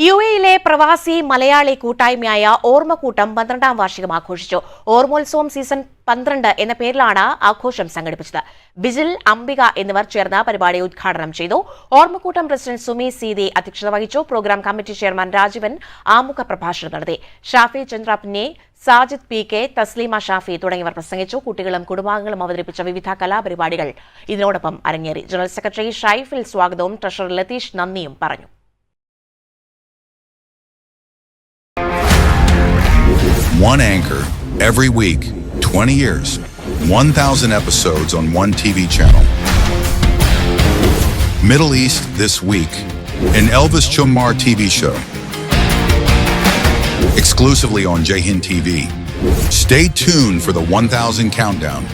യുഎയിലെ പ്രവാസി മലയാളി കൂട്ടായ്മയായ ഓർമ്മക്കൂട്ടം 12ാം വാർഷികം ആഘോഷിച്ചു. ഓർമ്മോത്സവം സീസൺ 12 എന്ന പേരിലാണ് ആഘോഷം സംഘടിപ്പിച്ചത്. ബിജിൽ, അംബിക എന്നിവർ ചേർന്ന് പരിപാടി ഉദ്ഘാടനം ചെയ്തു. ഓർമ്മക്കൂട്ടം പ്രസിഡന്റ് സുമി സീതി അധ്യക്ഷത വഹിച്ചു. പ്രോഗ്രാം കമ്മിറ്റി ചെയർമാൻ രാജീവൻ ആമുഖ പ്രഭാഷണം നടത്തി. ഷാഫി ചന്ദ്രപ്പിനെ, സാജിദ് പി കെ, തസ്ലീമ ഷാഫി തുടങ്ങിയവർ പ്രസംഗിച്ചു. കുട്ടികളും കുടുംബാംഗങ്ങളും അവതരിപ്പിച്ച വിവിധ കലാപരിപാടികൾ ഇതിനോടൊപ്പം അരങ്ങേറി. ജനറൽ സെക്രട്ടറി ഷൈഫിൽ സ്വാഗതവും ട്രഷറർ ലതീഷ് നന്ദിയും പറഞ്ഞു. One anchor every week, 20 years, 1,000 episodes on one TV channel. Middle East this week, an Elvis Chumar TV show. Exclusively on Jai Hind TV. Stay tuned for the 1,000 countdown.